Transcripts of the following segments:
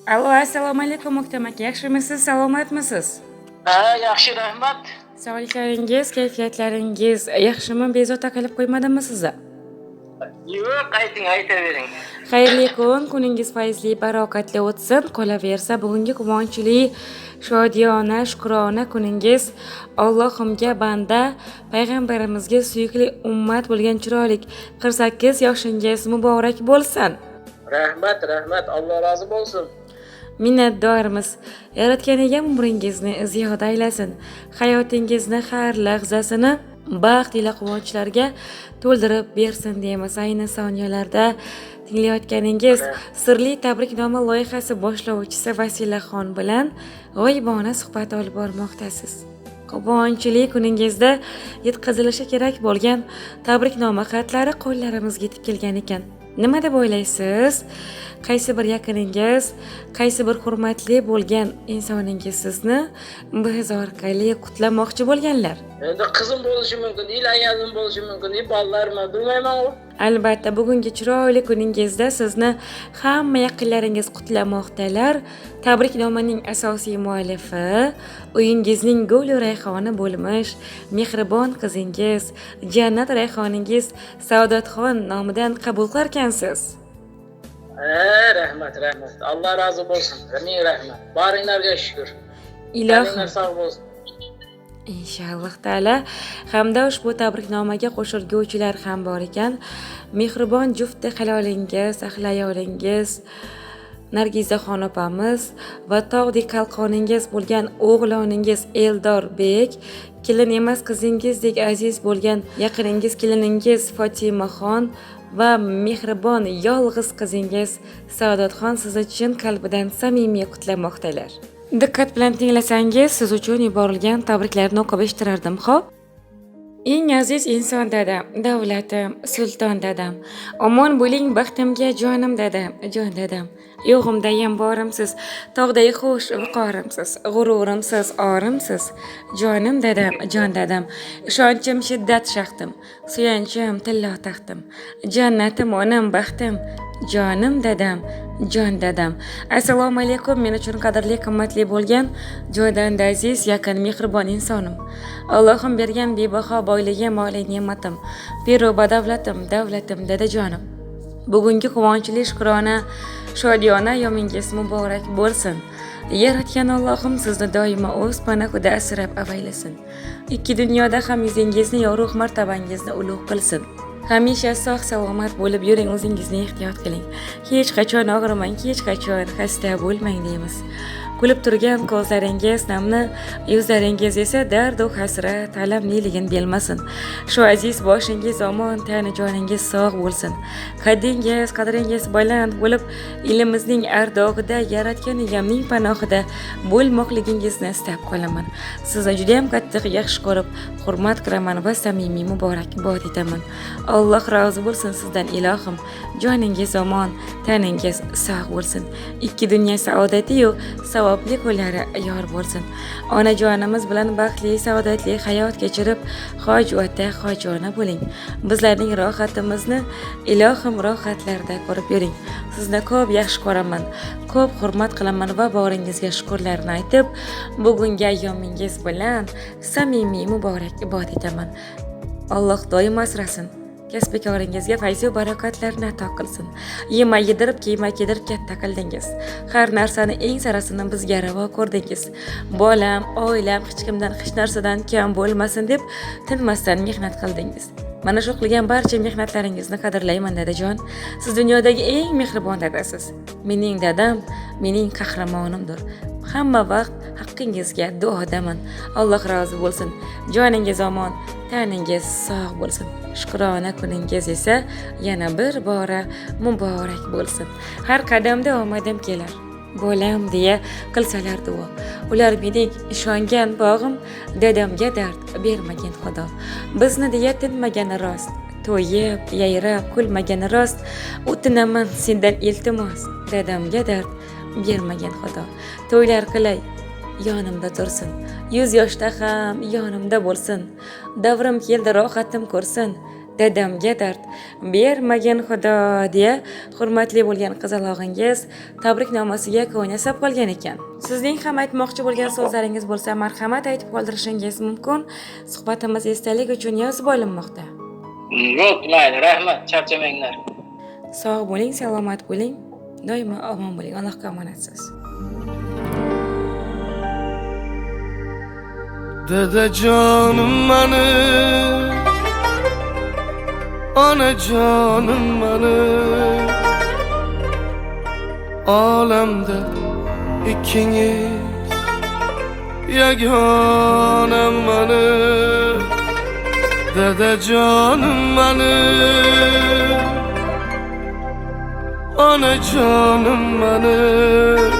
Allo, assalomu alaykum Muhtam aka. Yaxshimisiz, salomatmisiz? Ha, yaxshi, rahmat. Sog'liklaringiz, kayfiyatlaringiz yaxshimi? Bezovta qilib qo'ymadimmi sizni? Yo'q, aytavering. Xayrli kun, kuningiz fayzli, baroqatli o'tsin. Qolaversa, bugungi quvonchli, shodiyona, shukrona kuningiz Allohimga banda, payg'ambarimizga suyukli ummat bo'lgan chiroyli 48 yoshingiz muborak bo'lsin. Rahmat. Alloh rozi bo'lsin. Minnatdormiz. Yaratganiga umringizni ziyoda aylasin. Hayotingizni har lahzasini baxt ila quvonchlarga to'ldirib bersin deymiz. Ayni soniyalarda tinglayotganingiz sirli tabriknoma loyihasi boshlovchisi Vasilaxon bilan g'oyibona suhbat olib bormoqdasiz. Quvonchli kuningizda yetkazilishi kerak bo'lgan tabriknoma xatlari qo'llarimizga yetib kelgan ekan. Nima deb o'ylaysiz? Qaysi bir yaqiningiz, qaysi bir hurmatli bo'lgan insoningiz sizni biz orqali qutlamoqchi bo'lganlar? Endi qizim bo'lishi mumkin, ayazim bo'lishi mumkin, bolalarmi, bilmayman. Albatta, bugungi chiroyli kuningizda sizni hamma yaqinlaringiz qutlamoqdalar. Tabriknomaning asosiy muallifi uyingizning gul rayhoni bo'lmish mehribon qizingiz, jannat rayhoningiz Saodatxon nomidan qabul qilarkansiz. Rahmat. Alloh rozi bo'lsin. Ming rahmat. Baringlarga shukr. Ilohim sog' bo'lsin. Inshaalloh taala. Hamda ushbu tabriknomaga qo'shilguvchilar ham bor ekan. Mehribon jufti halolingiz, ahli-ayolingiz Nargizaxon opamiz va tog'dek qalqoningiz bo'lgan o'g'loningiz Eldorbek, kelin emas qizingizdek aziz bo'lgan yaqiningiz keliningiz Fotimaxon va mehribon yolg'iz qizingiz Saodatxon sizni chin qalbidan samimiy qutlamoqdalar. Diqqat bilan tinglasangiz, siz uchun yuborilgan tabriklarni o'qib eshittirardim, xo'p? Eng aziz inson dadam, davlatim, sulton dadam, omon bo'ling baxtimga jonim dadam, jon dadam. Yo'g'imdayam borimsiz, tog'day xush viqorimsiz, g'ururimsiz, orimsiz. Jonim dadam, jon dadam, ishonchim shiddat shaxtim, suyanchim tillo taxtim, jannatim onam baxtim, jonim dadam, jon dadam. Assalomu alaykum, men uchun qadrli, qimmatli bo'lgan joydan aziz, yaqin, mehribon insonim. Allohim bergan bebaho boyligim, moliy ne'matim, piru badavlatim, davlatim, dadajonim. Bugungi quvonchli, shukrona, shodiyona yomingiz muborak bo'lsin. Yaratgan Allohim sizni doimo o'z panohida asrab avaylasin. Ikki dunyoda ham yuzingizni yorug', martabangizni ulug' qilsin. Hamisha sog' salomat bo'lib yuring, o'zingizni ehtiyot qiling. Hech qachon og'rimang, hech qachon xasta bo'lmang deymiz. Kulib turgan ko'zlaringiz namni, yuzlaringiz esa dard va hasrat, alamliligini bilmasin. Shu aziz boshingiz omon, tani joningiz sog' bo'lsin. Qadingiz, qadringiz baland bo'lib, elimizning ardog'ida, yaratgan egamning panohida bo'lmoqligingizni istab qolaman. Sizni juda ham qattiq yaxshi ko'rib, hurmat qilaman va samimiy muborakbod etaman. Alloh rozi bo'lsin sizdan ilohim. Joningiz omon, taningiz sog' bo'lsin. Ikki dunyo saodati-yu savobli kunlari yor bo'lsin. Onajonimiz bilan baxtli, saodatli hayot kechirib, hojvata, hojona bo'ling. Bizlarning rohatimizni ilohim rohatlarda ko'rib yuring. Sizni ko'p yaxshi ko'raman, ko'p hurmat qilaman va boringizga shukrlarni aytib, bugungi ayyomingiz bilan samimiy muborakbod etaman. Alloh doim asrasin. Kasb-koringizga fayz va barakatlarni ato qilsin. Yemay yedirib, kiymay kedirib katta qildingiz. Har narsani eng sarasini bizga ravo ko'rdingiz. Bolam, oilam hech kimdan, hech narsadan kam bo'lmasin deb tinmasdan mehnat qildingiz. Mana shu qilgan barcha mehnatlaringizni qadrlayman dadajon. Siz dunyodagi eng mehribon dadasiz. Mening dadam, mening qahramonimdir. Hamma vaqt haqqingizga duodaman. Alloh rozi bo'lsin. Joningiz omon, taningiz sog' bo'lsin. Shukrona kuningiz esa yana bir bora muborak bo'lsin. Har qadamda omadim kelar. Bo'lam deya qilsalar duo. Ular mening ishongan bog'im, dadamga dard bermagan Xudo. Bizni deya tinmagani rost. To'yib, yayrab, kulmagani rost. O'tinaman sendan iltimos. Dadamga dard bermagan Xudo. To'ylar qilay, yonimda tursin. 100 yoshda ham yonimda bo'lsin. Davrim keldi, rohatim ko'rsin. dadamga dard bermagin xudo deya hurmatli bo'lgan qizalog'ingiz tabriknomasiga ko'ynasab qolgan ekan. Sizning ham aytmoqchi bo'lgan so'zlaringiz bo'lsa marhamat aytib qoldirishingiz mumkin. Suhbatimiz esdalik uchun yozib olinmoqda. Yo'q, mayli, rahmat, charchamanglar. Sog' bo'ling, salomat bo'ling, doimo omon bo'ling. Allohga omonatsiz. Dadajonim benim, onajonim benim, olamda ikkingiz yagonem benim. Dadajonim benim, onajonim benim,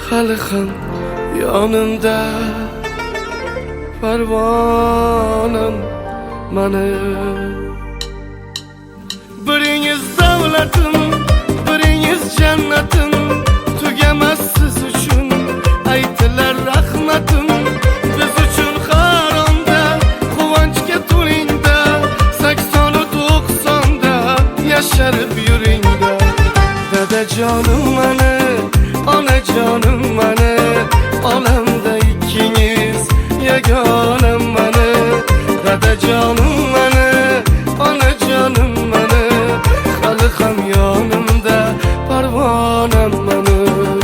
hali ham yonimda parvonim benim. Biringiz davlatim, biringiz jannatim, tugamas siz uchun aytilar rahmatim. Biz uchun har onda quvonchga to'lingda, 80-90da yasharib yuringda. Dadajonim menim, onajonim menim, olamda ikkingiz yagonem benim. Dadajonim menim, onajonim menim, hali ham yonimda parvonim benim.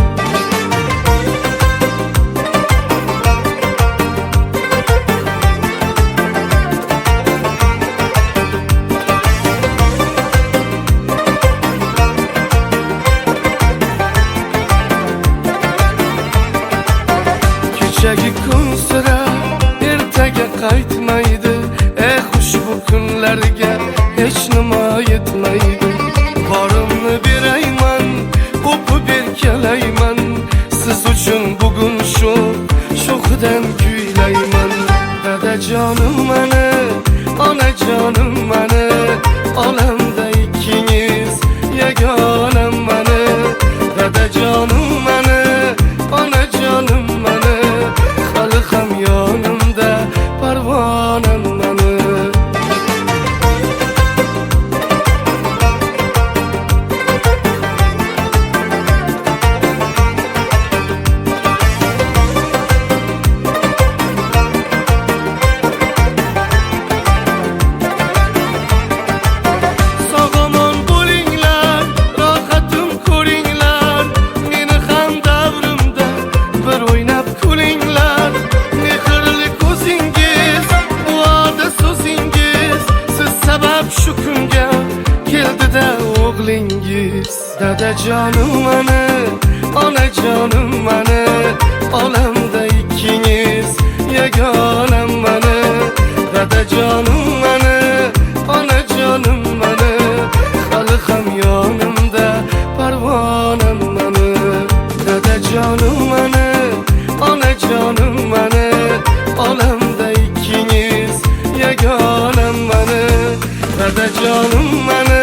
Kechagi kun sira ertaga qaytmaydi, xushbu kunlarga hech nima yetmaydi. Borimni berayman, o'pib erkalayman, siz uchun bugun sho'xidan kuylayman. Dadajonim menim, onajonim menim, olamda ikkingiz yagonem benim. Dadajonim menim, onajonim menim, hali ham yonimda parvonim benim. Sog'omon bo'linglar, rohatim ko'ringlar, meni ham davrimda bir o'ynab kulinglar. Mehrli ko'zingiz, duoda so'zingiz, siz sabab shu kunga keldi-da o'g'lingiz. Dadajonim menim, onajonim menim, olamda ikkingiz yagonem benim. Dadajonim menim, onajonim menim, hali ham yonimda parvonim benim. Dadajonim menim, onajonim menim, olamda ikkingiz yagonem benim. Dadajonim menim,